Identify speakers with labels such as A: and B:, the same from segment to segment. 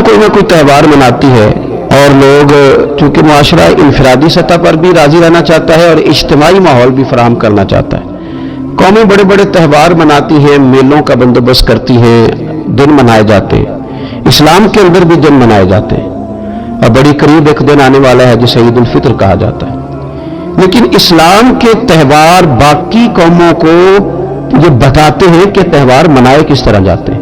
A: कोई ना कोई त्यौहार मनाती है और लोग, चूँकि मुआशरा इंफरादी सतह पर भी राजी रहना चाहता है और इज्तिमाई माहौल भी फराहम करना चाहता है, कौमें बड़े बड़े त्यौहार मनाती हैं, मेलों का बंदोबस्त करती हैं, दिन मनाए जाते हैं। इस्लाम के अंदर भी दिन मनाए जाते हैं और बड़ी करीब एक दिन आने वाला है जिसे ईद उल फित्र कहा जाता है। लेकिन इस्लाम के त्यौहार बाकी कौमों को ये बताते हैं कि त्यौहार मनाए किस तरह जाते हैं।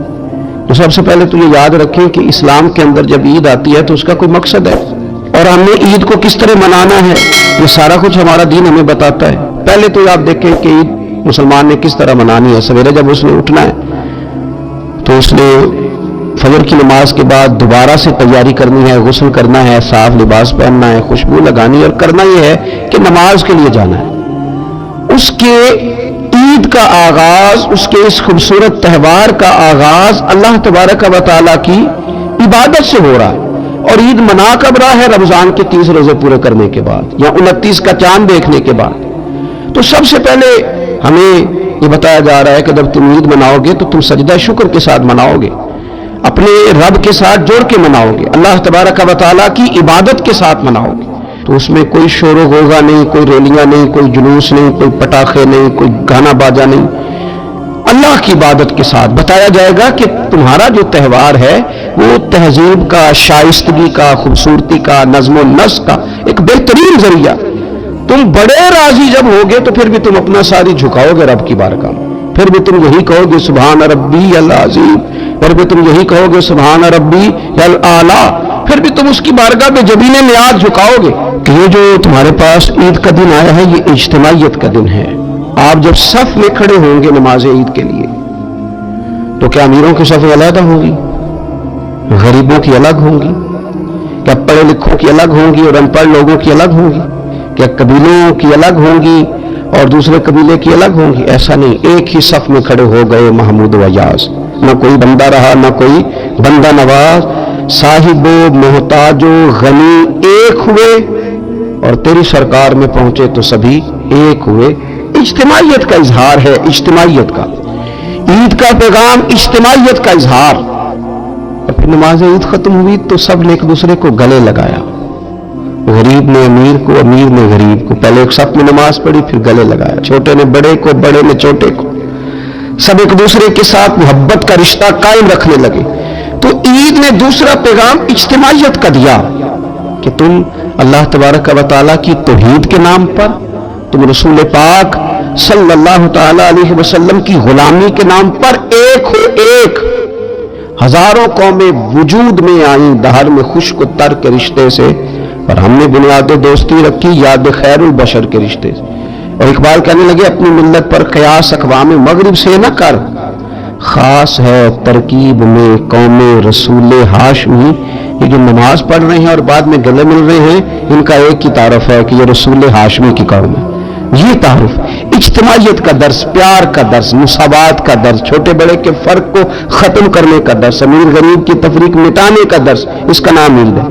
A: तो सबसे पहले तो ये याद रखें कि इस्लाम के अंदर जब ईद आती है तो उसका कोई मकसद है और हमने ईद को किस तरह मनाना है ये सारा कुछ हमारा दीन हमें बताता है। पहले तो आप देखें कि ईद मुसलमान ने किस तरह मनानी है। सवेरे जब उसने उठना है तो उसने फजर की नमाज के बाद दोबारा से तैयारी करनी है, गुस्ल करना है, साफ लिबास पहनना है, खुशबू लगानी है और करना यह है कि नमाज के लिए जाना है। उसके ईद का आगाज, उसके इस खूबसूरत त्यौहार का आगाज अल्लाह तबारक व तआला की इबादत से हो रहा है। और ईद मना कब रहा है? रमजान के 30 रोजे पूरे करने के बाद या 29 का चांद देखने के बाद। तो सबसे पहले हमें ये बताया जा रहा है कि जब तुम ईद मनाओगे तो तुम सजदा शुक्र के साथ मनाओगे, अपने रब के साथ जोड़ के मनाओगे, अल्लाह तबारक व तआला की इबादत के साथ मनाओगे। तो उसमें कोई शोर होगा नहीं, कोई रैलियां नहीं, कोई जुलूस नहीं, कोई पटाखे नहीं, कोई गाना बाजा नहीं। अल्लाह की इबादत के साथ बताया जाएगा कि तुम्हारा जो त्यौहार है वो तहजीब का, शाइस्तगी का, खूबसूरती का, नज़्म नस्क का एक बेहतरीन जरिया। तुम बड़े राजी जब होगे तो फिर भी तुम अपना सारी झुकाओगे रब की बारगाह में, फिर भी तुम यही कहोगे सुभान रब्बी अल अज़ीम, फिर भी तुम यही कहोगे सुभान रब्बी अल आला, फिर भी तुम उसकी बारगाह में जबीने नियाज झुकाओगे कि ये जो तुम्हारे पास ईद का दिन आया है ये इज्तिमाइयत का दिन है। आप जब सफ में खड़े होंगे नमाज ईद के लिए तो क्या अमीरों की सफ़ें अलग होंगी, गरीबों की अलग होंगी, क्या पढ़े लिखों की अलग होंगी और अनपढ़ लोगों की अलग होंगी, क्या कबीलों की अलग होंगी और दूसरे कबीले की अलग होंगी? ऐसा नहीं, एक ही सफ में खड़े हो गए महमूद वयाज। न कोई बंदा रहा न कोई बंदा नवाज, साहिबो मोहताजो गनी एक हुए और तेरी सरकार में पहुंचे तो सभी एक हुए। इज्तिमाइयत का इजहार है, इज्तिमाइयत का। ईद का पैगाम इज्तिमाइयत का इजहार। और फिर नमाज ईद खत्म हुई तो सब ने एक दूसरे को गले लगाया, गरीब ने अमीर को, अमीर ने गरीब को। पहले एक सफ में नमाज पढ़ी, फिर गले लगाया, छोटे ने बड़े को, बड़े ने छोटे को। सब एक दूसरे के साथ मोहब्बत का रिश्ता कायम रखने लगे। तो ईद ने दूसरा पैगाम इज्तिमाइयत का दिया कि तुम अल्लाह तबारक व तआला की तौहीद के नाम पर, तुम रसूल पाक सल्लल्लाहु तआला अलैहि वसल्लम की गुलामी के नाम पर एक हो एक। हजारों कौमें वजूद में आई दहर में खुश्क तर के रिश्ते से, और हमने बुनियाद दोस्ती रखी याद खैरुल बशर के रिश्ते से। और इकबाल कहने लगे अपनी मिल्लत पर कयास अक़वाम मगरिब से न कर, खास है तरकीब में कौमे रसूल हाशमी। ये जो नमाज पढ़ रहे हैं और बाद में गले मिल रहे हैं, इनका एक ही तारुफ है कि ये रसूल हाशमी की कौम है। ये तारुफ इज्तिमाइयत का दर्स, प्यार का दर्स, मुसावात का दर्स, छोटे बड़े के फर्क को खत्म करने का दर्स, अमीर गरीब की तफरीक मिटाने का दर्स, इसका नाम ईद है।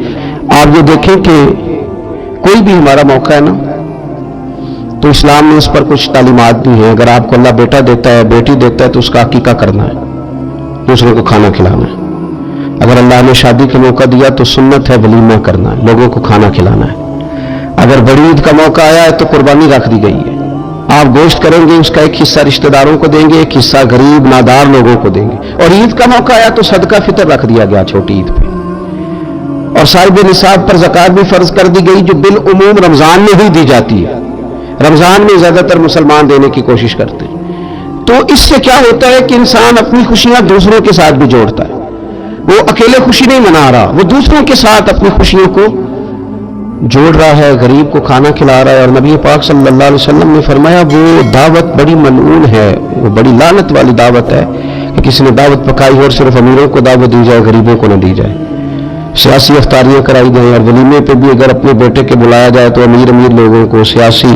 A: आप ये देखें कि कोई भी हमारा मौका है ना तो इस्लाम ने इस पर कुछ तालीमात दी हैं। अगर आपको अल्लाह बेटा देता है, बेटी देता है तो उसका अकीका करना है, दूसरे को खाना खिलाना है। अगर अल्लाह ने शादी का मौका दिया तो सुन्नत है वलीमा करना है, लोगों को खाना खिलाना है। अगर बड़ी ईद का मौका आया है तो कुर्बानी रख दी गई है, आप गोश्त करेंगे, उसका एक हिस्सा रिश्तेदारों को देंगे, एक हिस्सा गरीब नादार लोगों को देंगे। और ईद का मौका आया तो सदका फितर रख दिया गया छोटी ईद पे। और साहिब निसाब पर ज़कात भी फर्ज कर दी गई जो बिल उमूम रमजान में ही दी जाती है। रमजान में ज्यादातर मुसलमान देने की कोशिश करते हैं। तो इससे क्या होता है कि इंसान अपनी खुशियां दूसरों के साथ भी जोड़ता है। वो अकेले खुशी नहीं मना रहा, वो दूसरों के साथ अपनी खुशियों को जोड़ रहा है, गरीब को खाना खिला रहा है। और नबी पाक सल्लल्लाहु अलैहि वसल्लम ने फरमाया वो दावत बड़ी मलऊन है, वो बड़ी लानत वाली दावत है कि किसी ने दावत पकाई हो और सिर्फ अमीरों को दावत दी जाए, गरीबों को न दी जाए। सियासी अफ्तारियां कराई जाएं और वलीमे पे भी अगर अपने बेटे के बुलाया जाए तो अमीर अमीर लोगों को, सियासी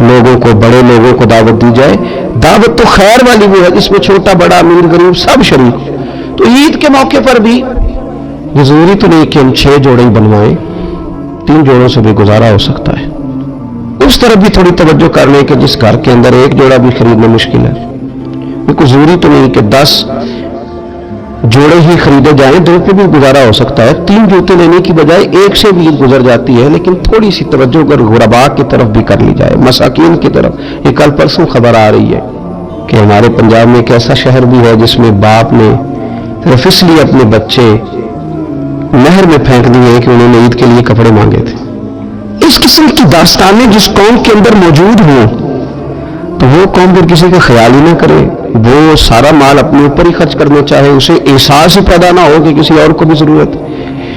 A: लोगों को, बड़े लोगों को दावत दी जाए। दावत तो खैर वाली वो है जिसमें छोटा बड़ा अमीर गरीब सब शरीक। तो ईद के मौके पर भी ये जरूरी तो नहीं कि हम 6 जोड़े ही बनवाएं, 3 जोड़ों से भी गुजारा हो सकता है। उस तरफ भी थोड़ी तवज्जो कर लें कि जिस घर के अंदर 1 जोड़ा भी खरीदना मुश्किल है। बिल्कुल जरूरी तो नहीं कि 10 जोड़े ही खरीदे जाएं, 2 पे भी गुजारा हो सकता है। 3 जूते लेने की बजाय 1 से भी गुजर जाती है, लेकिन थोड़ी सी तवज्जो अगर गुरबा की तरफ भी कर ली जाए, मसाकीन की तरफ। ये कल परसों खबर आ रही है कि हमारे पंजाब में एक ऐसा शहर भी है जिसमें बाप ने सिर्फ इसलिए अपने बच्चे नहर में फेंक दिए कि उन्होंने ईद के लिए कपड़े मांगे थे। इस किस्म की दास्तानें जिस कौम के अंदर मौजूद हों, तो वो कौम फिर किसी का ख्याल ही ना करे, वो सारा माल अपने ऊपर ही खर्च करना चाहे, उसे एहसास ही पैदा ना हो कि किसी और को भी जरूरत है।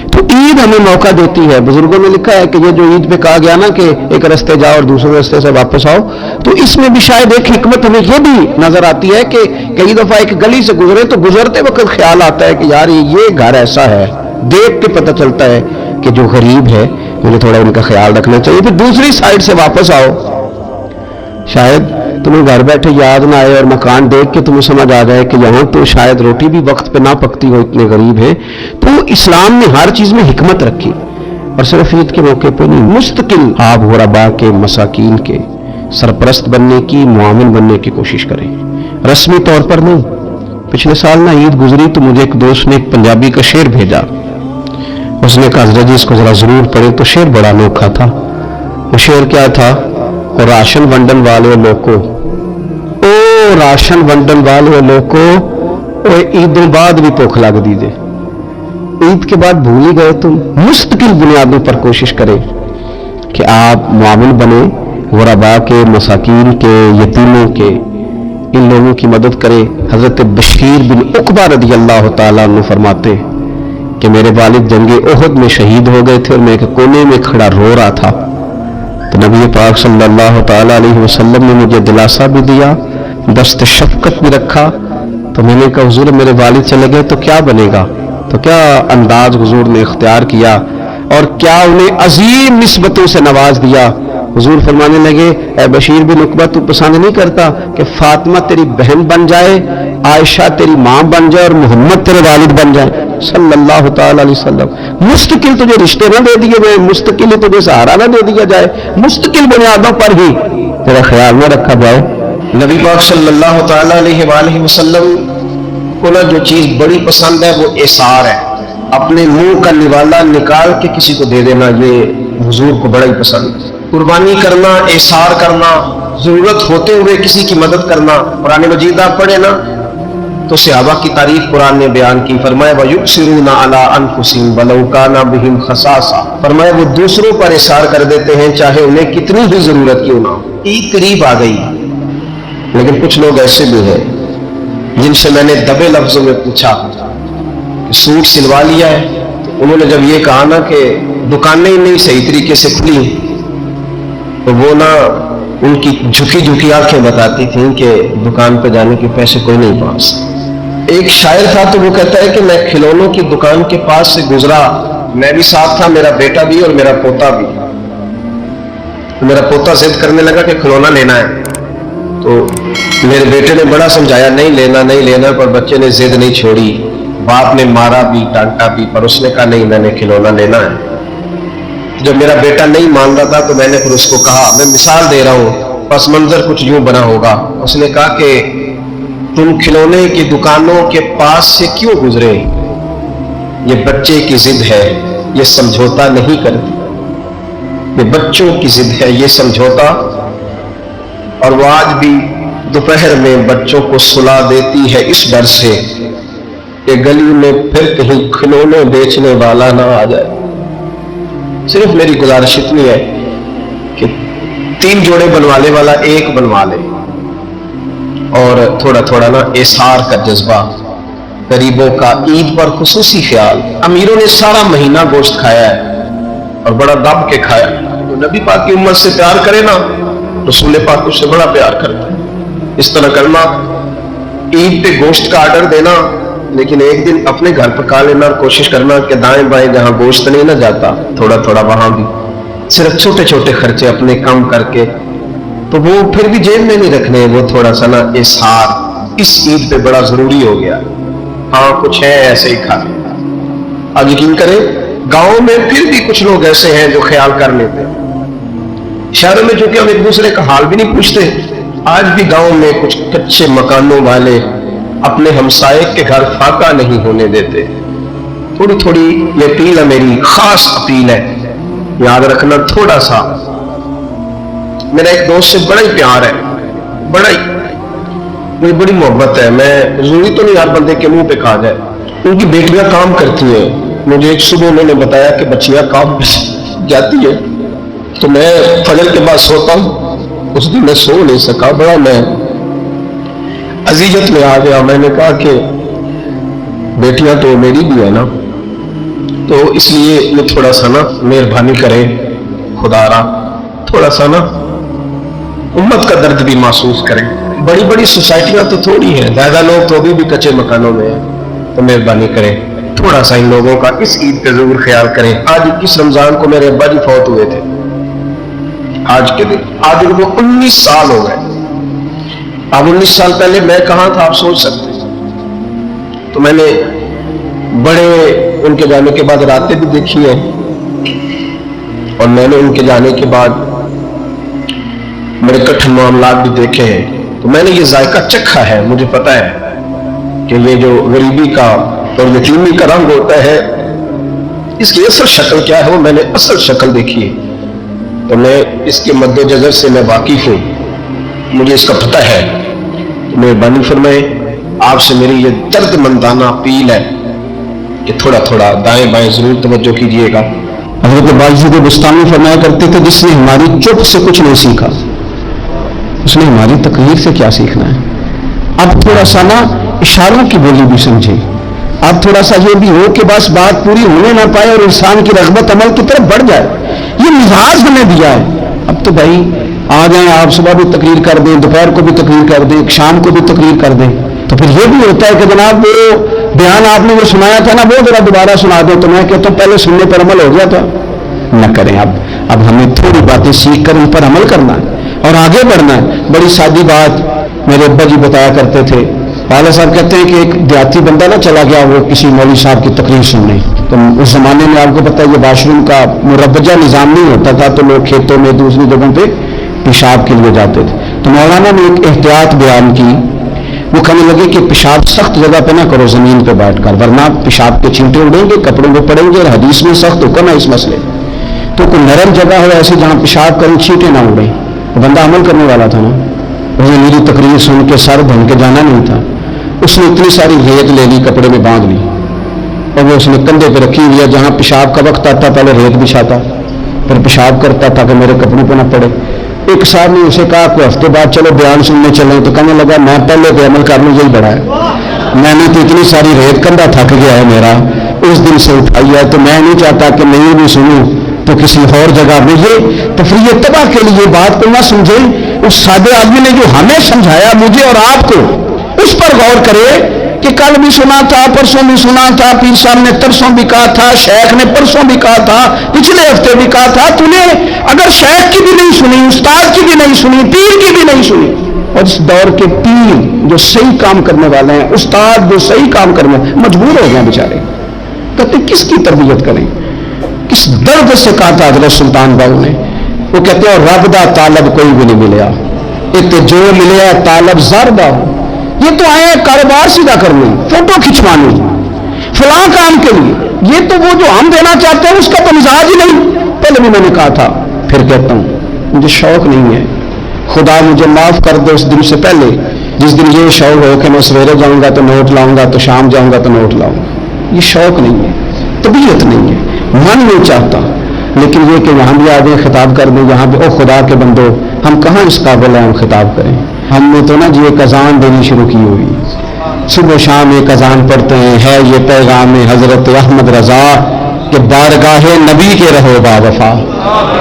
A: तो ईद हमें मौका देती है। बुजुर्गों ने लिखा है कि ये जो ईद पे कहा गया ना कि एक रास्ते जाओ और दूसरे रास्ते से वापस आओ, तो इसमें भी शायद एक हिकमत हमें ये भी नजर आती है कि कई दफा एक गली से गुजरे तो गुजरते वक्त ख्याल आता है कि यार ये घर ऐसा है, देख के पता चलता है कि जो गरीब है मुझे थोड़ा उनका ख्याल रखना चाहिए। फिर दूसरी साइड से वापस आओ, शायद तुम्हें घर बैठे याद ना आए और मकान देख के तुम्हें समझ आ जाए कि यहाँ तो शायद रोटी भी वक्त पे ना पकती हो, इतने गरीब हैं। तो इस्लाम ने हर चीज में हिकमत रखी, और सिर्फ ईद के मौके पे नहीं, मुस्तकिल आप गुरबा के, मसाकीन के सरपरस्त बनने की, मुआमिन बनने की कोशिश करें, रस्मी तौर पर नहीं। पिछले साल ना ईद गुजरी तो मुझे एक दोस्त ने एक पंजाबी का शेर भेजा। उसने कहा हज़रत जी इसको जरा जरूर पढ़े। तो शेर बड़ा अनोखा था। वो शेर क्या था? और राशन वंडन वाले लोगों, ओ राशन वंडन वाले लोगों, और ईदों बाद भी भूख लग दी जे, ईद के बाद भूल ही गए तुम। मुस्तकिल बुनियादों पर कोशिश करें कि आप मुआमिन बने, गुरबा के, मसाकीन के, यतीमों के, इन लोगों की मदद करें। हजरत बशीर बिन उकबा रदी अल्लाह ताला अन्हु फरमाते कि मेरे वालिद जंगे ओहद में शहीद हो गए थे और मैं एक कोने में खड़ा रो रहा था। तो नबी पाक सल्लल्लाहु ताला अलैहि वसल्लम ने मुझे दिलासा भी दिया, दस्त शफकत भी रखा। तो मैंने कहा हुजूर मेरे वालिद चले गए तो क्या बनेगा? तो क्या अंदाज हुजूर ने इख्तियार किया और क्या उन्हें अजीम निस्बतों से नवाज दिया। हुजूर फरमाने लगे, ए बशीर बिन उकबा तू पसंद नहीं करता कि फातिमा तेरी बहन बन जाए, आयशा तेरी मां बन जाए और मोहम्मद तेरे वालिद बन जाए सल्लल्लाहु ताला अलैहि वसल्लम। मुस्तकिल तुझे रिश्ते ना दे दिए गए, मुस्तकिल तुझे सहारा ना दे दिया जाए, मुस्तकिल बुनियादों पर ही तेरा ख्याल में रखा जाए। नबी पाक सल्लल्लाहु ताला अलैहि वसल्लम को ना जो चीज बड़ी पसंद है वो एसार है। अपने मुंह का निवाला निकाल के किसी को दे देना, ये हुजूर को बड़ा ही पसंद है। कुर्बानी करना, एसार करना, जरूरत होते हुए किसी की मदद करना। कुरान मजीद आप पढ़े ना तो सहाबा की तारीफ कुरान ने बयान की। फरमाया वयुक्सिरूना अला अनफुसिहिम वलौ काना बिहिम खसासा, फरमाया वो दूसरों पर एसार कर देते हैं चाहे उन्हें कितनी भी जरूरत क्यों ना हो। ईद करीब आ गई, लेकिन कुछ लोग ऐसे भी हैं जिनसे मैंने दबे लफ्जों में पूछा सूट सिलवा लिया है। तो उन्होंने जब ये कहा ना कि दुकानें ही नहीं सही तरीके से खुली, तो वो ना उनकी झुकी झुकी आंखें बताती थीं कि दुकान पर जाने के पैसे कोई नहीं पास। एक शायर था तो वो कहता है कि मैं खिलौनों की दुकान के पास से गुजरा, मैं भी साथ था, मेरा बेटा भी और मेरा पोता भी। तो मेरा पोता जिद करने लगा कि खिलौना लेना है, तो मेरे बेटे ने बड़ा समझाया नहीं लेना नहीं लेना, पर बच्चे ने जिद नहीं छोड़ी। बाप ने मारा भी, डांटा भी, पर उसने कहा नहीं मैंने खिलौना लेना है। जब मेरा बेटा नहीं मान रहा था तो मैंने फिर उसको कहा, मैं मिसाल दे रहा हूं, पस मंजर कुछ यूं बना होगा। उसने कहा कि तुम खिलौने की दुकानों के पास से क्यों गुजरे? ये बच्चे की जिद है, ये समझौता नहीं करती। ये बच्चों की जिद है, ये समझौता। और वो आज भी दोपहर में बच्चों को सुला देती है इस डर से कि गली में फिर कहीं खिलौने बेचने वाला ना आ जाए। सिर्फ मेरी गुजारिश इतनी है कि 3 जोड़े बनवाने वाला 1 बनवा ले, और थोड़ा थोड़ा ना एसार का जज्बा, गरीबों का ईद पर खुसूसी ख्याल। अमीरों ने सारा महीना गोश्त खाया है और बड़ा दब के खाया। तो नबी पाक की उम्मत से प्यार करे ना, रसूल पाक उससे बड़ा प्यार करता है। इस तरह करना, ईद पे गोश्त का आर्डर देना, लेकिन एक दिन अपने घर पका लेना और कोशिश करना कि दाएं बाएं जहां गोश्त नहीं ना जाता, थोड़ा थोड़ा वहां भी सिर्फ छोटे छोटे खर्चे अपने कम करके, तो वो फिर भी जेब में नहीं रखने, वो थोड़ा सा ना इजहार इस ईद पे बड़ा जरूरी हो गया। हाँ कुछ है ऐसे ही खाते, अब यकीन करें गांव में फिर भी कुछ लोग ऐसे हैं जो ख्याल कर लेते हैं। शहरों में चूंकि हम एक दूसरे का हाल भी नहीं पूछते, आज भी गांव में कुछ कच्चे मकानों वाले
B: اپنے ہمسائے کے گھر فاقہ نہیں ہونے دیتے. تھوڑی تھوڑی یہ اپیل ہے، میری خاص اپیل ہے، یاد رکھنا. تھوڑا سا میرا ایک دوست سے بڑا ہی پیار ہے، بڑا ہی مجھے بڑی محبت ہے. میں ضروری تو نہیں ہر بندے کے منہ پہ کھا جائے. ان کی بیٹیاں کام کرتی ہیں. مجھے ایک صبح انہوں نے بتایا کہ بچیاں کام جاتی ہے تو میں فجر کے بعد سوتا ہوں. اس دن میں سو نہیں سکا، بڑا میں اذیت میں آ گیا. میں نے کہا کہ بیٹیاں تو میری بھی ہے نا، تو اس لیے یہ تھوڑا سا نا مہربانی کرے خدا را، تھوڑا سا نا امت کا درد بھی محسوس کریں. بڑی بڑی سوسائٹیاں تو تھوڑی ہیں، زیادہ لوگ تو ابھی بھی کچے مکانوں میں ہیں، تو مہربانی کریں تھوڑا سا ان لوگوں کا اس عید پہ ضرور خیال کریں. آج اس رمضان کو میرے ابا جی فوت ہوئے تھے. آج کے دن آج ان کو 19 سال ہو گئے. اب 19 سال پہلے میں کہاں تھا آپ سوچ سکتے. تو میں نے بڑے ان کے جانے کے بعد راتیں بھی دیکھی ہیں، اور میں نے ان کے جانے کے بعد بڑے کٹھن معاملات بھی دیکھے ہیں. تو میں نے یہ ذائقہ چکھا ہے. مجھے پتا ہے کہ یہ جو غریبی کا اور یتیمی کا رنگ ہوتا ہے، اس کی اصل شکل کیا ہے وہ میں نے اصل شکل دیکھی ہے. تو میں اس کے مد و جزر سے میں واقف ہوں، مجھے اس کا پتہ ہے. تو مہربانی فرمائے آپ سے میری یہ درد مندانہ اپیل ہے کہ تھوڑا تھوڑا دائیں بائیں ضرور توجہ کیجیے گا.
A: حضرت باجد بستانی فرمایا کرتے تھے جس نے ہماری چپ سے کچھ نہیں سیکھا اس نے ہماری تقریر سے کیا سیکھنا ہے. اب تھوڑا سا نا اشاروں کی بولی بھی سمجھے. اب تھوڑا سا یہ بھی ہو کہ بس بات پوری ہونے نہ پائے اور انسان کی رغبت عمل کی طرف بڑھ جائے. یہ مزاج ہمیں دیا ہے. اب تو بھائی آ جائیں آپ، صبح بھی تقریر کر دیں، دوپہر کو بھی تقریر کر دیں، شام کو بھی تقریر کر دیں. تو پھر یہ بھی ہوتا ہے کہ جناب وہ بیان آپ نے جو سنایا تھا نا وہ ذرا دوبارہ سنا دیں. تو میں کہتا ہوں پہلے سننے پر عمل ہو گیا تھا. نہ کریں. اب ہمیں تھوڑی باتیں سیکھ کر ان پر عمل کرنا ہے اور آگے بڑھنا ہے. بڑی سادی بات میرے ابا جی بتایا کرتے تھے. والد صاحب کہتے ہیں کہ ایک دیہاتی بندہ نہ چلا گیا وہ کسی مولوی صاحب کی تقریر سننے. تو اس زمانے میں آپ کو پتہ ہے یہ واش روم کا مربجہ نظام نہیں ہوتا تھا، تو لوگ کھیتوں میں دوسری جگہوں پہ پیشاب کے لیے جاتے تھے. تو مولانا نے ایک احتیاط بیان کی. وہ کہنے لگے کہ پیشاب سخت جگہ پہ نہ کرو زمین پہ بیٹھ کر، ورنہ پیشاب کے چھینٹے اڑیں گے، کپڑوں پہ پڑیں گے، اور حدیث میں سخت حکم ہے اس مسئلے. تو کوئی نرم جگہ ہو ایسے جہاں پیشاب کریں چھینٹے نہ اڑیں. وہ بندہ عمل کرنے والا تھا نا، اسے میری تقریر سن کے سر بن کے جانا نہیں تھا. اس نے اتنی ساری ریت لے لی، کپڑے میں باندھ لی، اور وہ اس نے کندھے پہ رکھی ہوئی ہے. جہاں پیشاب کا وقت آتا پہلے ریت بچھاتا، پھر پیشاب کرتا تاکہ میرے کپڑوں پہ نہ پڑے. ایک صاحب نے اسے کہا کوئی ہفتے بعد چلو بیان سننے چلیں. تو کہنے لگا میں پہلے پہ عمل کر لوں، یہی بڑا ہے. میں نے تو اتنی ساری ریت، کندھا تھک گیا ہے میرا، اس دن سے اٹھائی ہے. تو میں نہیں چاہتا کہ نہیں بھی سنوں تو کسی اور جگہ میں یہ تفریح تباہ کے لیے بات کو نہ سمجھیں. اس سادے آدمی نے جو ہمیں سمجھایا مجھے اور آپ کو، اس پر غور کرے کہ کل بھی سنا تھا، پرسوں بھی سنا تھا، پیر صاحب نے ترسوں بھی کہا تھا، شیخ نے پرسوں بھی کہا تھا، پچھلے ہفتے بھی کہا تھا. تو نے اگر شیخ کی بھی نہیں سنی، استاد کی بھی نہیں سنی، پیر کی بھی نہیں سنی، اور اس دور کے پیر جو صحیح کام کرنے والے ہیں، استاد جو صحیح کام کرنے مجبور ہو گئے بیچارے. کہتے کس کی تربیت کریں. کس درد سے کہا تھا حضرت سلطان باہو نے. وہ کہتے ہیں رب دا طالب کوئی بھی نہیں ملیا، ایک جو ملیا طالب زر دا ہو. یہ تو آئے ہیں کاروبار سیدھا کرنے، فوٹو کھنچوانے، فلاں کام کے لیے. یہ تو وہ جو ہم دینا چاہتے ہیں اس کا تو مزاج ہی نہیں. پہلے بھی میں نے کہا تھا، پھر کہتا ہوں مجھے شوق نہیں ہے. خدا مجھے معاف کر دے اس دن سے پہلے جس دن یہ شوق ہو کہ میں سویرے جاؤں گا تو نوٹ لاؤں گا، تو شام جاؤں گا تو نوٹ لاؤں گا. یہ شوق نہیں ہے، طبیعت نہیں ہے، من نہیں چاہتا. لیکن یہ کہ یہاں بھی آگے خطاب کر دیں، یہاں بھی او خدا کے بندو، ہم کہاں اس قابل ہیں ہم خطاب کریں. ہم نے تو نا جی ایک اذان دینی شروع کی ہوئی، صبح شام ایک اذان پڑھتے ہیں. ہے یہ پیغام حضرت احمد رضا کہ بارگاہ نبی کے رہو با وفا.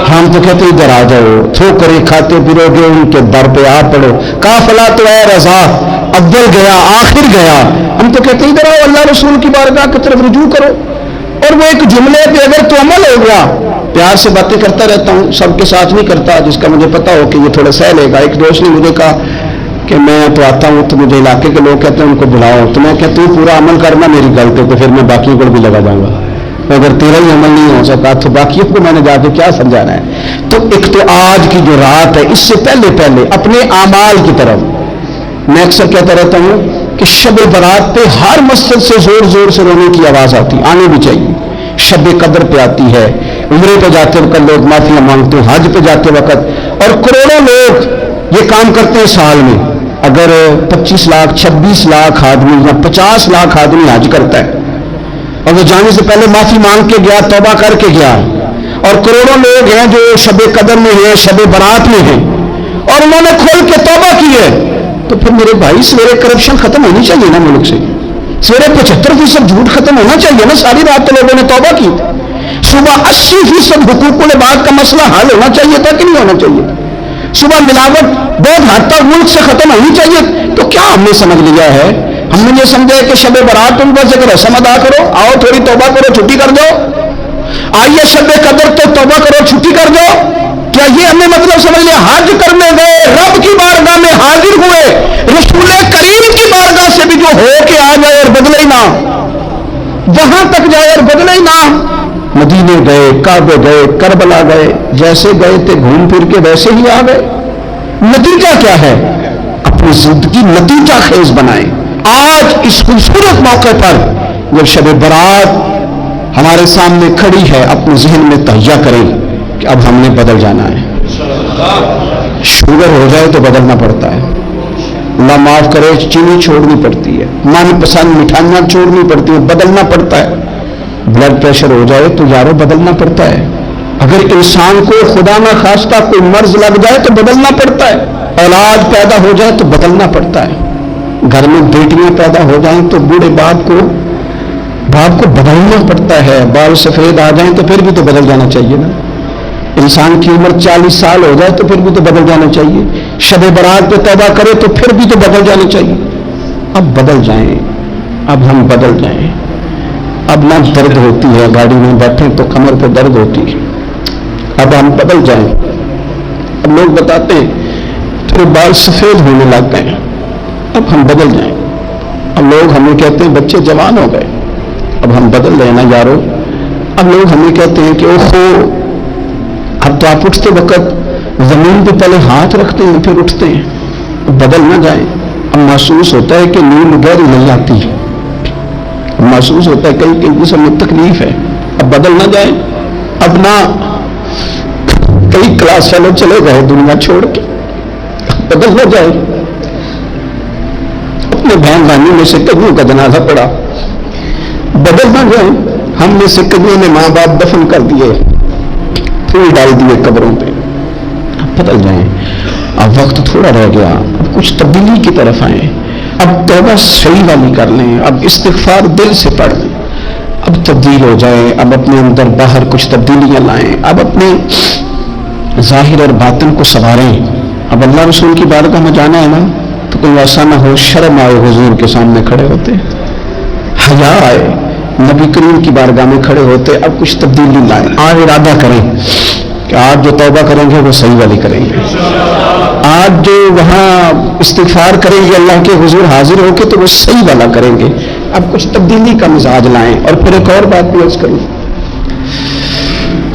A: ہم تو کہتے ادھر آ جاؤ، ٹھوکریں کھاتے پھرو گے ان کے در پہ آ پڑو. قافلہ تو اے رضا اول گیا آخر گیا. ہم تو کہتے ادھر آؤ، اللہ رسول کی بارگاہ کی طرف رجوع کرو. اور وہ ایک جملے پہ اگر تو عمل ہو گیا. پیار سے باتیں کرتا رہتا ہوں، سب کے ساتھ نہیں کرتا، جس کا مجھے پتا ہو کہ یہ تھوڑا سہ لے گا. ایک دوست نے مجھے کہا کہ میں تو آتا ہوں تو مجھے علاقے کے لوگ کہتے ہیں ان کو بلاؤ، تو میں کہتا ہوں پورا عمل کرنا میری غلطی، تو پھر میں باقیوں کو بھی لگا جاؤں گا. اگر تیرا ہی عمل نہیں ہو سکا تو باقیوں کو میں نے جا کے کیا سمجھانا ہے. تو ایک تو آج کی جو رات ہے اس سے پہلے اپنے اعمال کی طرف میں اکثر کہتا رہتا ہوں کہ شب برات پہ ہر مسجد سے زور زور سے رونے کی آواز آتی، آنے بھی چاہیے. شب قدر پہ آتی ہے، عمرے پہ جاتے وقت لوگ معافیاں مانگتے ہیں، حج پہ جاتے وقت، اور کروڑوں لوگ یہ کام کرتے ہیں سال میں. اگر 25 لاکھ 26 لاکھ آدمی یا 50 لاکھ آدمی حج کرتا ہے اور وہ جانے سے پہلے معافی مانگ کے گیا، توبہ کر کے گیا، اور کروڑوں لوگ ہیں جو شب قدر میں ہیں، شب برات میں ہیں، اور انہوں نے کھول کے توبہ کی ہے، تو پھر میرے بھائی سویرے کرپشن ختم ہونی چاہیے نا ملک سے، سویرے 75% جھوٹ ختم ہونا چاہیے نا. ساری رات تو لوگوں نے توبہ کی، صبح 80% حقوق العباد کا مسئلہ حل ہونا چاہیے تھا کہ نہیں ہونا چاہیے؟ صبح ملاوٹ بہت حد تک ملک سے ختم ہونی چاہیے. تو کیا ہم نے سمجھ لیا ہے؟ ہم نے یہ سمجھا کہ شب برات تم بس ایک رسم ادا کرو، آؤ تھوڑی توبہ کرو چھٹی کر دو، آئیے شب قدر تو توبہ کرو چھٹی کر دو. کیا یہ ہم نے مطلب سمجھ لیا؟ حج کرنے گئے، رب کی بارگاہ میں حاضر ہوئے، رسول کریم کی بارگاہ سے بھی جو ہو کے آ جائے اور بدلے نہ، وہاں تک جائے اور بدلے نہ. مدینے گئے، کعبے گئے، کربلا گئے، جیسے گئے تھے گھوم پھر کے ویسے ہی آ گئے. نتیجہ کیا ہے؟ اپنی زندگی نتیجہ خیز بنائیں. آج اس خوبصورت موقع پر جب شب برات ہمارے سامنے کھڑی ہے، اپنے ذہن میں تہیہ کریں کہ اب ہم نے بدل جانا ہے. شوگر ہو جائے تو بدلنا پڑتا ہے، اللہ معاف کرے چینی چھوڑنی پڑتی ہے، من پسند مٹھائیاں چھوڑنی پڑتی ہیں، بدلنا پڑتا ہے. بلڈ پریشر ہو جائے تو یارو بدلنا پڑتا ہے. اگر انسان کو خدا نہ خواستہ کوئی مرض لگ جائے تو بدلنا پڑتا ہے. اولاد پیدا ہو جائے تو بدلنا پڑتا ہے. گھر میں بیٹیاں پیدا ہو جائیں تو بوڑھے باپ کو بدلنا پڑتا ہے. بال سفید آ جائیں تو پھر بھی تو بدل جانا چاہیے نا. انسان کی عمر 40 سال ہو جائے تو پھر بھی تو بدل جانا چاہیے. شب برات پہ توبہ کرے تو پھر بھی تو بدل جانا چاہیے. اب بدل جائیں، اب ہم بدل جائیں. اب نہ درد ہوتی ہے، گاڑی میں بیٹھیں تو کمر پہ درد ہوتی ہے. اب ہم بدل جائیں. اب لوگ بتاتے ہیں تھوڑے بال سفید ہونے لگ گئے، اب ہم بدل جائیں. اب لوگ ہمیں کہتے ہیں بچے جوان ہو گئے، اب ہم بدل رہے نا یارو. اب لوگ ہمیں کہتے ہیں کہ اوہو اب تو آپ اٹھتے وقت زمین پہ پہلے ہاتھ رکھتے ہیں پھر اٹھتے ہیں. بدل نہ جائیں. اب محسوس ہوتا ہے کہ نیند گہری نہیں آتی، محسوس ہوتا ہے کئی کئی قسم میں تکلیف ہے. اب بدل نہ جائیں. اب نہ کئی کلاس فیلو چلے گئے دنیا چھوڑ کے، بدل نہ جائے. اپنے بہن بھائیوں میں سے کئیوں کا جنازہ پڑا، بدل نہ جائیں. ہم میں سے کئیوں نے ماں باپ دفن کر دیے، پھول ڈال دیے قبروں پہ. اب بدل جائیں. اب وقت تھوڑا رہ گیا، اب کچھ تبدیلی کی طرف آئیں. اب توبہ صحیح والی کر لیں، اب استغفار دل سے پڑھ لیں، اب تبدیل ہو جائیں. اب اپنے اندر باہر کچھ تبدیلیاں لائیں، اب اپنے ظاہر اور باطن کو سنواریں. اب اللہ رسول کی بارگاہ میں جانا ہے نا تو کوئی ایسا نہ ہو شرم آئے حضور کے سامنے کھڑے ہوتے، حیا آئے نبی کریم کی بارگاہ میں کھڑے ہوتے. اب کچھ تبدیلی لائیں. آج ارادہ کریں کہ آج جو توبہ کریں گے وہ صحیح والی کریں گے. آج جو وہاں استغفار کریں گے اللہ کے حضور حاضر ہو کے تو وہ صحیح والا کریں گے. اب کچھ تبدیلی کا مزاج لائیں. اور پھر ایک اور بات بھی عرض کروں،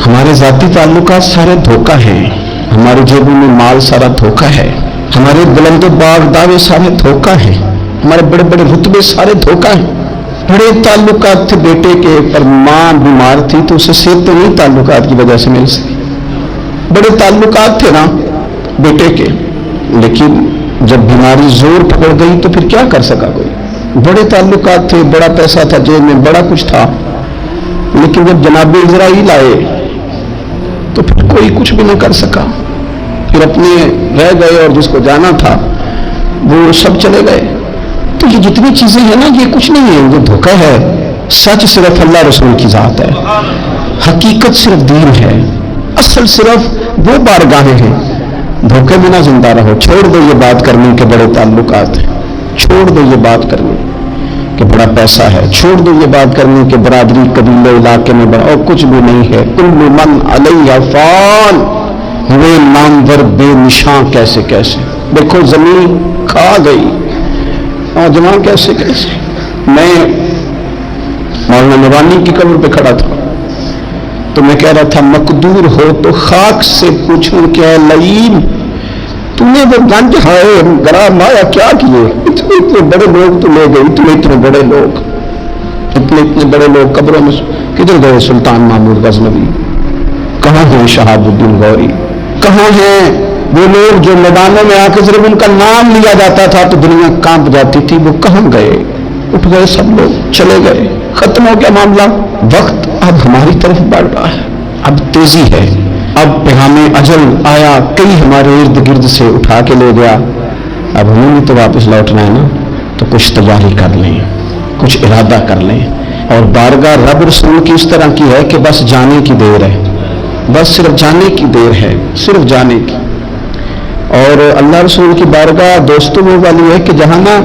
A: ہمارے ذاتی تعلقات سارے دھوکہ ہیں، ہماری جیبوں میں مال سارا دھوکہ ہے، ہمارے بلند و باغ دعوے سارے دھوکہ ہیں، ہمارے بڑے بڑے رتبے سارے دھوکہ ہیں. بڑے تعلقات تھے بیٹے کے، پر ماں بیمار تھی تو اسے صحت تو نہیں تعلقات کی وجہ سے مل سکی. بڑے تعلقات تھے نا بیٹے کے، لیکن جب بیماری زور پکڑ گئی تو پھر کیا کر سکا کوئی. بڑے تعلقات تھے، بڑا پیسہ تھا جیب میں، بڑا کچھ تھا، لیکن جب جناب اسرائیل آئے تو پھر کوئی کچھ بھی نہ کر سکا. پھر اپنے رہ گئے اور جس کو جانا تھا وہ سب چلے گئے. تو یہ جتنی چیزیں ہیں نا یہ کچھ نہیں ہے، یہ دھوکہ ہے. سچ صرف اللہ رسول کی ذات ہے، حقیقت صرف دین ہے، اصل صرف وہ بارگاہیں ہیں. دھوکے میں نہ زندہ رہو. چھوڑ دو یہ بات کرنے کے بڑے تعلقات ہیں، چھوڑ دو یہ بات کرنے کہ بڑا پیسہ ہے، چھوڑ دو یہ بات کرنے کہ برادری قبیلے علاقے میں بڑا، اور کچھ بھی نہیں ہے. کل من علیہ فان، ہوئے نامور بے نشان کیسے کیسے. دیکھو زمین کھا گئی، نوجوان کیسے کیسے. میں مولانا نورانی کی قبر پہ کھڑا تھا تو میں کہہ رہا تھا مقدور ہو تو خاک سے پوچھوں کہ اے لعین तूने वो गंज खाए गरा माया क्या किए, इतने इतने बड़े लोग तो ले गए, इतने इतने बड़े लोग, इतने इतने बड़े लोग कब्रों में किधर गए? सुल्तान महमूद गजनवी कहाँ हैं? शहाबुद्दीन गौरी कहाँ हैं? वो लोग जो मैदानों में आकर सिर्फ उनका नाम लिया जाता था तो दुनिया कांप जाती थी, वो कहाँ गए? उठ गए सब लोग, चले गए, खत्म हो गया मामला। वक्त अब हमारी तरफ बढ़ रहा है, अब तेजी है, अब पैगामे अजल आया, कई हमारे इर्द गिर्द से उठा के ले गया। अब हमें भी तो वापस लौटना है ना, तो कुछ तैयारी कर लें, कुछ इरादा कर लें। और बारगाह रब रसूल की इस तरह की है कि बस जाने की देर है, बस सिर्फ जाने की देर है, सिर्फ जाने की। और अल्लाह रसूल की बारगाह दोस्तों वो वाली है कि जहाँ ना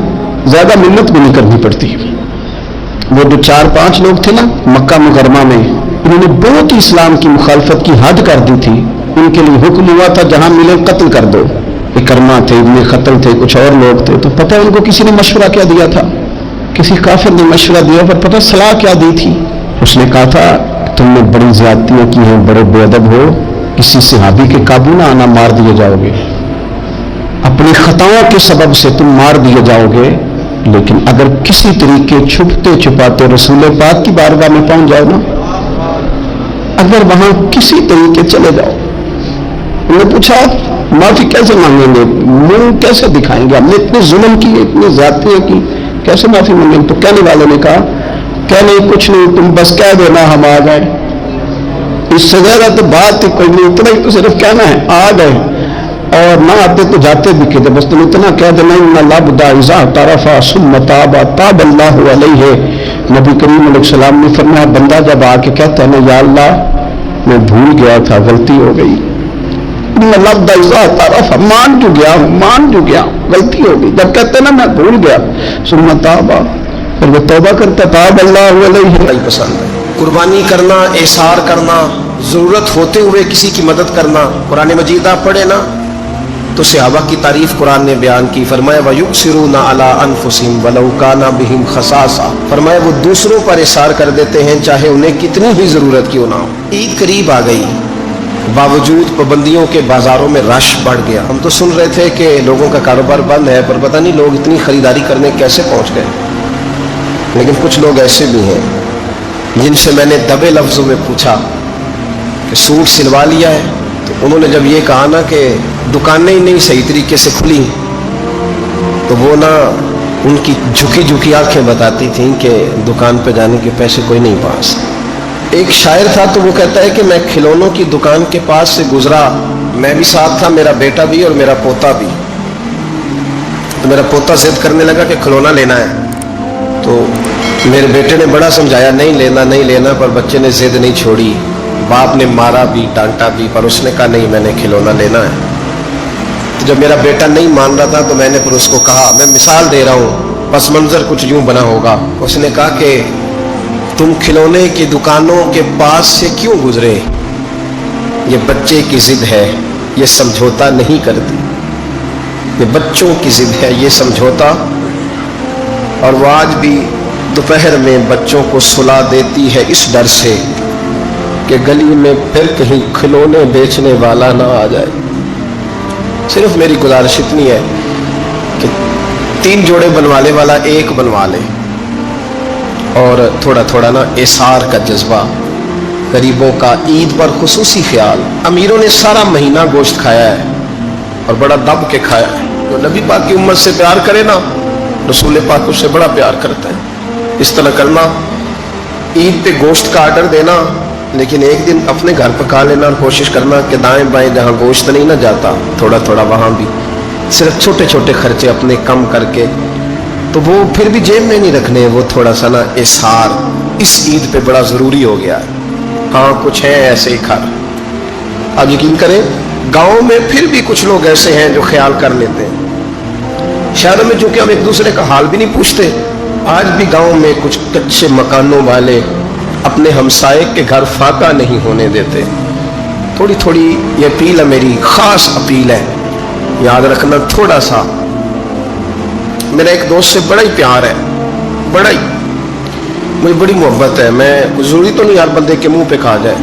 A: ज़्यादा मिन्नत भी नहीं करनी पड़ती। वो जो 4-5 लोग थे ना मक्का मुकरमा में, उन्होंने बहुत ही इस्लाम की मुखालफत की हद कर दी थी। उनके लिए हुक्म हुआ था जहाँ मिले कत्ल कर दो। इकरमा थे, इब्ने खतल थे, कुछ और लोग थे। तो पता है उनको किसी ने मशवरा क्या दिया था? किसी काफिर ने मशवरा दिया, पर पता सलाह क्या दी थी? उसने कहा था तुमने बड़ी ज्यादतियां की हैं, बड़े बेअदब हो, किसी सहाबी के काबू ना आना, मार दिए जाओगे, अपनी खताओं के सबब से तुम मार दिए जाओगे। लेकिन अगर किसी तरीके छुपते छुपाते रसूल पाक की बारगाह में पहुंच जाओ ना, अगर वहां किसी तरीके चले जाओ। उन्होंने पूछा माफी कैसे मांगेंगे, मुंह कैसे दिखाएंगे, हमने इतने जुल्म किए, इतनी ज्यादतियां की, कैसे माफी मांगेंगे? तो कहने वाले ने कहा क्या नहीं, कुछ नहीं, तुम बस कह देना हम आ गए। इससे ज्यादा तो बात ही कोई नहीं, इतना ही तो सिर्फ कहना है आ गए, और ना आते तो जाते भी कहते, बस तुम इतना कह देना इन्ना लब्दा इज़ा तरफा सुम्मा ताबा ताबल्लाहु अलैहि। नबी करीम अलैहिस्सलाम ने फरमाया बंदा जब आके कहता है ना या अल्लाह मैं भूल गया था, गलती हो गई, इन्ना लब्दा इज़ा तरफा, मान जो गया हूँ, मान जो गया, गलती हो गई, जब कहते ना मैं भूल गया, सुम्मा ताबा, फिर वो तौबा करता ताबल्लाहु अलैहि।
B: पसंद है कुर्बानी करना, एसार करना, जरूरत होते हुए किसी की मदद करना। कुरान मजीद आप पढ़े ना तो सहाबा की तारीफ कुरान ने बयान की, फरमाया वयुसिरूना अला अनफुसिहिम वलौ काना बिहिम खसासा, फरमाया वो दूसरों पर इसार कर देते हैं चाहे उन्हें कितनी ही जरूरत क्यों ना हो। ईद करीब आ गई, बावजूद पाबंदियों के बाजारों में रश बढ़ गया। हम तो सुन रहे थे कि लोगों का कारोबार बंद है, पर पता नहीं लोग इतनी खरीदारी करने कैसे पहुंच गए। लेकिन कुछ लोग ऐसे भी हैं जिनसे मैंने दबे लफ्जों में पूछा कि सूट सिलवा लिया है, तो उन्होंने जब ये कहा ना कि दुकानें ही नहीं सही तरीके से खुली, तो वो ना उनकी झुकी झुकी आंखें बताती थीं कि दुकान पे जाने के पैसे कोई नहीं पास। एक शायर था तो वो कहता है कि मैं खिलौनों की दुकान के पास से गुजरा, मैं भी साथ था, मेरा बेटा भी और मेरा पोता भी। तो मेरा पोता जिद करने लगा कि खिलौना लेना है, तो मेरे बेटे ने बड़ा समझाया नहीं लेना नहीं लेना, पर बच्चे ने जिद नहीं छोड़ी। बाप ने मारा भी डांटा भी, पर उसने कहा नहीं मैंने खिलौना लेना है। तो जब मेरा बेटा नहीं मान रहा था तो मैंने फिर उसको कहा, मैं मिसाल दे रहा हूँ, पस मंजर कुछ यूं बना होगा। उसने कहा कि तुम खिलौने की दुकानों के पास से क्यों गुजरे, ये बच्चे की जिद है, ये समझौता नहीं करती, ये बच्चों की जिद है, ये समझौता। और वो आज भी दोपहर में बच्चों को सुला देती है इस डर से कि गली में फिर कहीं खिलौने बेचने वाला ना आ जाए। सिर्फ मेरी गुजारिश इतनी है कि 3 जोड़े बनवाने वाला 1 बनवा ले, और थोड़ा थोड़ा ना एसार का जज्बा, गरीबों का ईद पर खुसूसी ख्याल। अमीरों ने सारा महीना गोश्त खाया है और बड़ा दब के खाया है। जो नबी पाक की उम्मत से प्यार करे ना, रसूल पाक उससे बड़ा प्यार करता है। इस तरह करना, ईद पे गोश्त का आर्डर देना, लेकिन एक दिन अपने घर पका लेना और कोशिश करना कि दाएं बाएं जहाँ गोश्त नहीं ना जाता, थोड़ा थोड़ा वहाँ भी सिर्फ छोटे छोटे खर्चे अपने कम करके, तो वो फिर भी जेब में नहीं रखने, वो थोड़ा सा ना इसार इस ईद पे बड़ा ज़रूरी हो गया है। हाँ कुछ है ऐसे ही खर, आप यकीन करें गाँव में फिर भी कुछ लोग ऐसे हैं जो ख्याल कर लेते हैं। शहरों में चूँकि हम एक दूसरे का हाल भी नहीं पूछते, आज भी गाँव में कुछ कच्चे मकानों वाले अपने हमसाये के घर फाका नहीं होने देते। थोड़ी थोड़ी ये अपील है, मेरी खास अपील है, याद रखना। थोड़ा सा मेरा एक दोस्त से बड़ा ही प्यार है, बड़ा ही, मुझे बड़ी मोहब्बत है। मैं जरूरी तो नहीं हर बंदे के मुंह पे कहा जाए।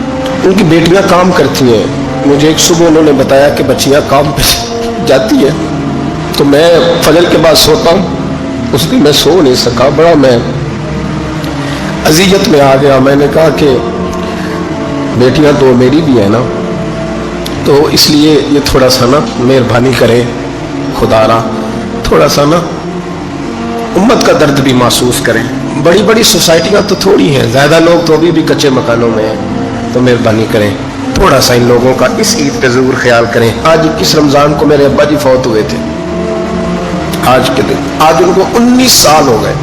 B: उनकी बेटियां काम करती हैं। मुझे एक सुबह उन्होंने बताया कि बच्चियां काम पे जाती है तो मैं फजर के बाद सोता हूँ। उस दिन मैं सो नहीं सका, बड़ा मैं अज़ियत में आ गया। मैंने कहा कि बेटियां तो मेरी भी है ना, तो इसलिए ये थोड़ा सा ना मेहरबानी करे खुदारा, थोड़ा सा ना उम्मत का दर्द भी महसूस करें। बड़ी बड़ी सोसाइटियाँ तो थोड़ी हैं, ज़्यादा लोग तो अभी भी कच्चे मकानों में हैं, तो मेहरबानी करें थोड़ा सा इन लोगों का इस ईद पे ज़रूर ख्याल करें। आज किस रमज़ान को मेरे अब्बा जी फौत हुए थे, आज के दिन, आज उनको 19 साल हो गए।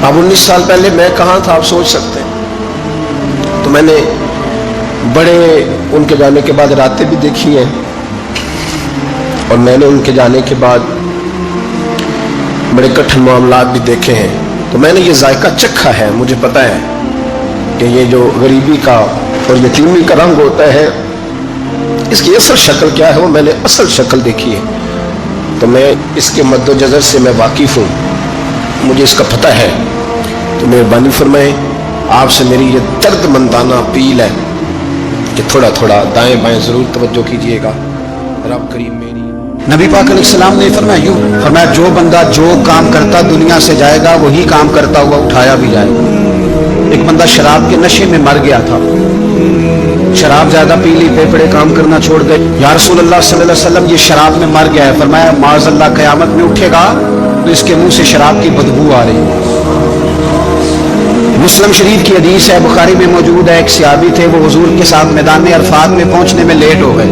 B: अब 19 साल पहले मैं कहाँ था आप सोच सकते हैं। तो मैंने बड़े उनके जाने के बाद रातें भी देखी हैं, और मैंने उनके जाने के बाद बड़े कठिन मामलात भी देखे हैं। तो मैंने ये जायका चखा है, मुझे पता है कि ये जो गरीबी का और यतीमी का रंग होता है, इसकी असल शक्ल क्या है वो मैंने असल शक्ल देखी है। तो मैं इसके मद्दोजर से मैं वाकिफ़ हूँ, मुझे इसका पता है। तो मेहरबानी फरमाएं, आपसे मेरी ये दर्दमंदाना अपील है कि थोड़ा थोड़ा दाएं बाएं ज़रूर तवज्जो कीजिएगा। रब करीम मेरी।
A: नबी पाक अलैहिस्सलाम ने फरमाया जो बंदा जो काम करता दुनिया से जाएगा वही काम करता हुआ उठाया भी जाएगा। एक बंदा शराब के नशे में मर गया था, शराब ज्यादा पी ली, बेपड़े काम करना छोड़ गए। या रसूलुल्लाह सल्लल्लाहु अलैहि वसल्लम ये शराब में मर गया है। फरमाया माज़अल्लाह क़यामत में उठेगा तो इसके मुंह से शराब की बदबू आ रही है। मुस्लिम शरीफ की हदीस है, बुखारी में मौजूद है। एक सहाबी थे, वो हुजूर के साथ मैदान अरफात में पहुंचने में लेट हो गए।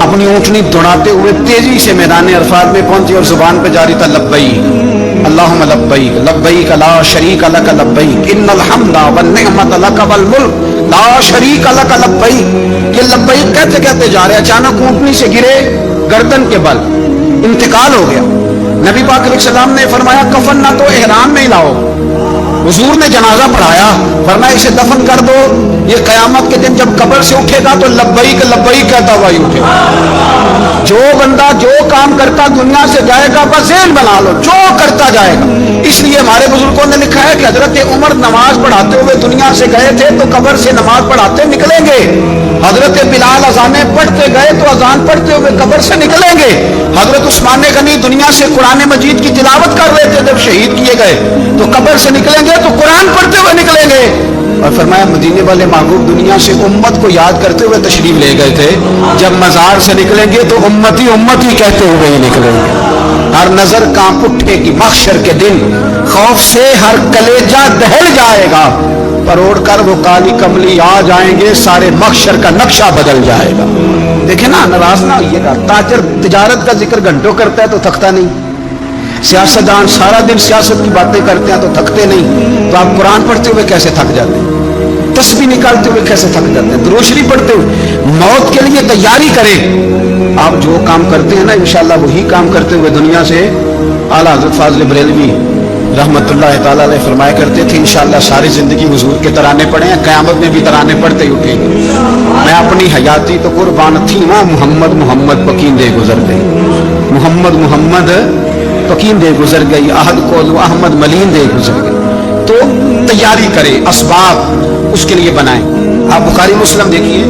A: अपनी ऊँटनी दौड़ाते हुए तेजी से मैदान अरफात में पहुंचे और जुबान पे जारी था लब्बैक अल्लाहुम्मा लब्बैक लब्बैक ला शरीक लक लब्बैक इन्नल हम्दा वन निअमत लक वल मुल्क ला शरीक लक लब्बैक। ये लब्बैक कहते कहते जा रहे, अचानक ऊँटनी से गिरे, गर्दन के बल इंतकाल हो गया। नबी पाक अलैहिस्सलाम ने फरमाया कफन ना तो एहराम में लाओ। हुजूर ने जनाजा पढ़ाया, फरमाया इसे दफन कर दो, ये कयामत के दिन जब कब्र से उठेगा तो लब्बैक लब्बैक कहता हुआ ही उठेगा। जो बंदा जो काम करता दुनिया से जाएगा, बस ज़हन बना लो, जो करता जाएगा। इसलिए हमारे बुजुर्गों ने लिखा है कि हजरत उमर नमाज पढ़ाते हुए दुनिया से गए थे तो कब्र से नमाज पढ़ाते निकलेंगे। हजरत बिलाल अजाने पढ़ते गए तो अजान पढ़ते हुए कब्र से निकलेंगे। हजरत उस्मान गनी दुनिया से कुरान मजीद की तिलावत कर रहे थे, जब शहीद किए गए तो कब्र से निकलेंगे तो कुरान पढ़ते हुए निकलेंगे। और फरमाया मदीने वाले महबूब दुनिया से उम्मत को याद करते हुए तशरीफ ले गए थे, जब मजार से निकलेंगे तो उम्मती उम्मती कहते हुए ही निकलेंगे। हर नजर कांप उठेगी महशर के दिन, खौफ से हर कलेजा दहल जाएगा, परोड़ कर वो काली कमली आ जाएंगे, सारे महशर का नक्शा बदल जाएगा। देखे ना, नाराज ना होइएगा। ताजर तिजारत का जिक्र घंटों करता है तो थकता नहीं, सियासतदान सारा दिन सियासत की बातें करते हैं तो थकते नहीं, तो आप कुरान पढ़ते हुए कैसे थक जाते हैं, तस्बीह निकालते हुए कैसे थक जाते हैं, दुरूद शरीफ पढ़ते हुए। मौत के लिए तैयारी करें। आप जो काम करते हैं ना, इंशाअल्लाह वही काम करते हुए दुनिया से आला हज़रत फाज़िल बरेलवी रहमतुल्लाह ताला अलैह फरमाया करते थे, इंशाअल्लाह सारी जिंदगी हुजूर के तराने पढ़े हैं, क़यामत में भी तराने पढ़ते ही उठेंगे। मैं अपनी हयाती तो कुर्बान थी वहाँ मोहम्मद मोहम्मद पकींदे गुजर गई, मोहम्मद मोहम्मद पकींदे गुजर गई, अहद को अहमद मलींदे गुजर गई। तो तैयारी करें, असबाब उसके लिए बनाएं। आप बुखारी मुस्लिम देखिए,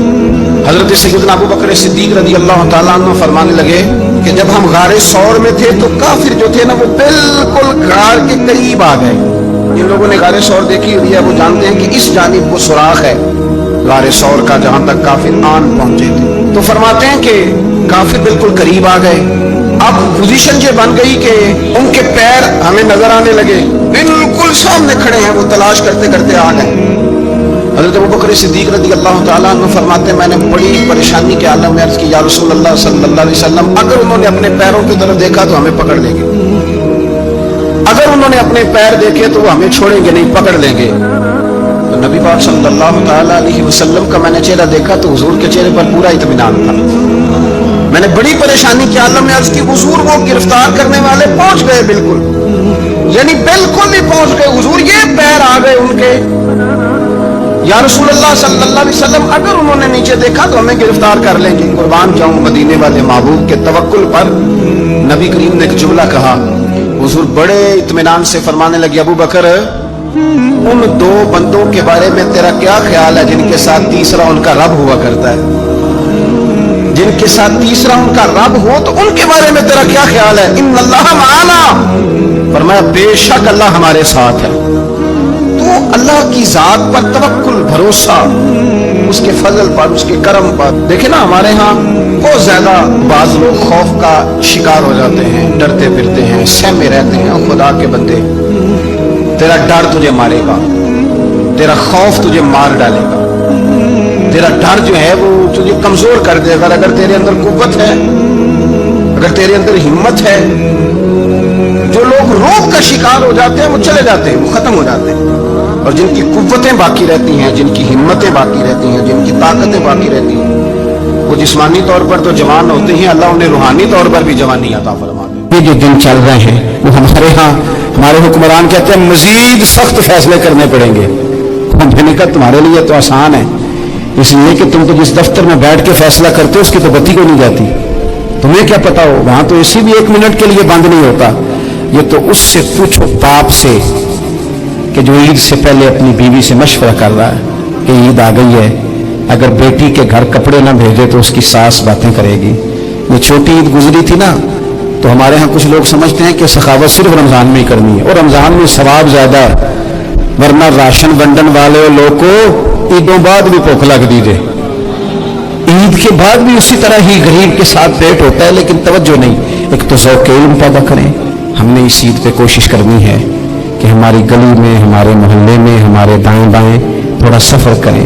A: हजरत सैयदना अबू बकर सिद्दीक रज़ी अल्लाह तआला अन्हु फरमाने लगे कि जब हम गारे सौर में थे तो काफिर जो थे ना वो बिल्कुल गार के करीब आ गए। जिन लोगों ने गारे सौर देखी हुई है वो जानते हैं कि इस जानिब वो सुराख है गारे सौर का, जहां तक काफिर आन पहुंचे थे। तो फरमाते हैं कि काफिर बिल्कुल करीब आ गए। अब पोजीशन ये बन गई कि उनके पैर हमें नजर आने लगे, बिल्कुल सामने खड़े हैं, वो तलाश करते करते आ गए। हज़रत अबू बकर सिद्दीक रज़ी अल्लाह तआला अन्हु फरमाते हैं मैंने बड़ी परेशानी के आलम में अर्ज़ की, या रसूल अल्लाह सल्लल्लाहु अलैहि वसल्लम, अगर उन्होंने अपने पैरों की तरफ देखा तो हमें पकड़ लेंगे, अगर उन्होंने अपने पैर देखे तो वो हमें छोड़ेंगे नहीं, पकड़ लेंगे। तो नबी पाक सल्लल्लाहु तआला अलैहि वसल्लम का मैंने चेहरा देखा तो हुजूर के चेहरे पर पूरा इत्मीनान था। मैंने बड़ी परेशानी के आलम में अर्ज़ की, हुजूर वो गिरफ्तार करने वाले पहुंच गए, बिल्कुल यानी बिल्कुल ही पहुंच गए हुजूर, ये पैर आ गए उनके। या रसूलुल्लाह सल्लल्लाहु अलैहि वसल्लम, अगर उन्होंने नीचे देखा तो हमें गिरफ्तार कर लेंगे। कुर्बान जाऊं मदीने वाले महबूब के तवक्कुल पर। नबी करीम ने एक जुमला कहा, हुजूर बड़े इत्मीनान से फरमाने लगे, अबू बकर उन दो बंदों के बारे में तेरा क्या ख्याल है जिनके साथ तीसरा उनका रब हुआ करता है,
B: जिन के साथ तीसरा उनका रब हो, तो उनके बारे में तेरा क्या ख्याल है? इन्नल्लाह माना, फरमाया बेशक अल्लाह हमारे साथ है। तो अल्लाह की जात पर तवक्कुल, भरोसा, उसके फजल पर, उसके करम पर। देखे ना हमारे यहाँ बहुत ज्यादा बाज लोग खौफ का शिकार हो जाते हैं, डरते फिरते हैं, सहमे रहते हैं। खुदा के बंदे, तेरा डर तुझे मारेगा, तेरा खौफ तुझे मार डालेगा, तेरा डर जो है वो तुझे कमजोर कर देगा। अगर तेरे अंदर कुव्वत है, अगर तेरे अंदर हिम्मत है, जो लोग रोग का शिकार हो जाते हैं वो चले जाते हैं, वो खत्म हो जाते हैं। और जिनकी कुव्वतें बाकी रहती हैं, जिनकी हिम्मतें बाकी रहती हैं, जिनकी ताकतें बाकी रहती हैं, वो जिस्मानी तौर पर तो जवान होते हैं, अल्लाह उन्हें रूहानी तौर पर भी जवानी अता फरमा दे।
A: ये जो दिन चल रहे हैं वो हमारे यहाँ हमारे हुक्मरान कहते हैं मजीद सख्त फैसले करने पड़ेंगे। मैंने कहा तुम्हारे लिए तो आसान है, इसलिए कि तुम तो जिस दफ्तर में बैठ के फैसला करते हो उसकी तो बत्ती को नहीं जाती, तुम्हें क्या पता हो, वहां तो एसी भी 1 मिनट के लिए बंद नहीं होता। ये तो उससे पूछो बाप से कि जो ईद से पहले अपनी बीवी से मशवरा कर रहा है कि ईद आ गई है, अगर बेटी के घर कपड़े ना भेजे तो उसकी सास बातें करेगी। ये छोटी ईद गुजरी थी ना, तो हमारे यहाँ कुछ लोग समझते हैं कि सखावत सिर्फ रमजान में ही करनी है, और रमजान में सवाब ज्यादा है, वरना राशन बंटन वाले लोग को ईदों बाद भी भूख लग दीजिए, ईद के बाद भी उसी तरह ही गरीब के साथ पेट होता है, लेकिन तवज्जो नहीं। एक तो ज़ौक़ इल्म पैदा करें। हमने इस ईद पे कोशिश करनी है कि हमारी गली में, हमारे मोहल्ले में, हमारे दाएं बाएं थोड़ा सफ़र करें,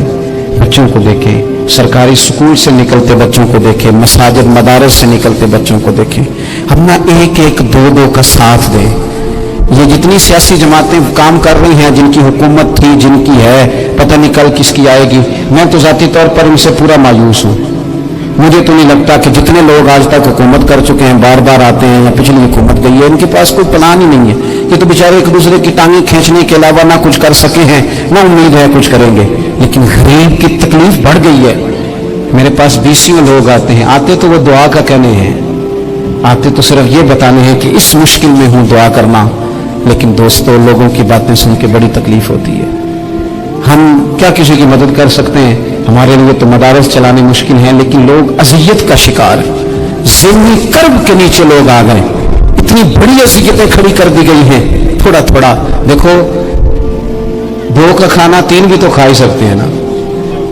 A: बच्चों को देखें, सरकारी स्कूल से निकलते बच्चों को देखें, मसाजिद मदारस से निकलते बच्चों को देखें। हम ना एक एक दो दो का साथ दें। ये जितनी सियासी जमातें काम कर रही हैं, जिनकी हुकूमत थी, जिनकी है, पता नहीं कल किसकी आएगी। मैं तो ज़ाती तौर पर इनसे पूरा मायूस हूँ। मुझे तो नहीं लगता कि जितने लोग आज तक हुकूमत कर चुके हैं, बार बार आते हैं या पिछली हुकूमत गई है, इनके पास कोई प्लान ही नहीं है। ये तो बेचारे एक दूसरे की टांगें खींचने के अलावा ना कुछ कर सके हैं, ना उम्मीद है कुछ करेंगे। लेकिन गरीब की तकलीफ बढ़ गई है। मेरे पास 20 लोग आते हैं, आते तो वो दुआ का कहने हैं, आते तो सिर्फ ये बताने हैं कि इस मुश्किल में हूँ, दुआ करना। लेकिन दोस्तों, लोगों की बातें सुन के बड़ी तकलीफ होती है। हम क्या किसी की मदद कर सकते हैं? हमारे लिए तो मदारस चलाने मुश्किल है, लेकिन लोग अज़ियत का शिकार हैं। ज़िम्मी कर्ब के नीचे लोग आ गए, इतनी बड़ी अज़ियतें खड़ी कर दी गई हैं। थोड़ा थोड़ा देखो, 2 का खाना 3 भी तो खा ही सकते हैं ना,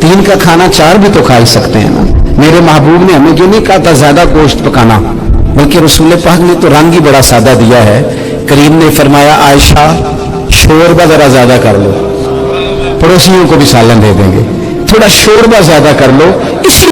A: 3 का खाना 4 भी तो खा ही सकते हैं ना। मेरे महबूब ने हमें जो नहीं कहा था ज्यादा गोश्त पकाना, बल्कि रसूल पाक ने तो रंग ही बड़ा सादा दिया है। करीम ने फरमाया, आयशा शोरबा जरा ज्यादा कर लो, पड़ोसियों को भी सालन दे देंगे, थोड़ा शोरबा ज्यादा कर लो। इसी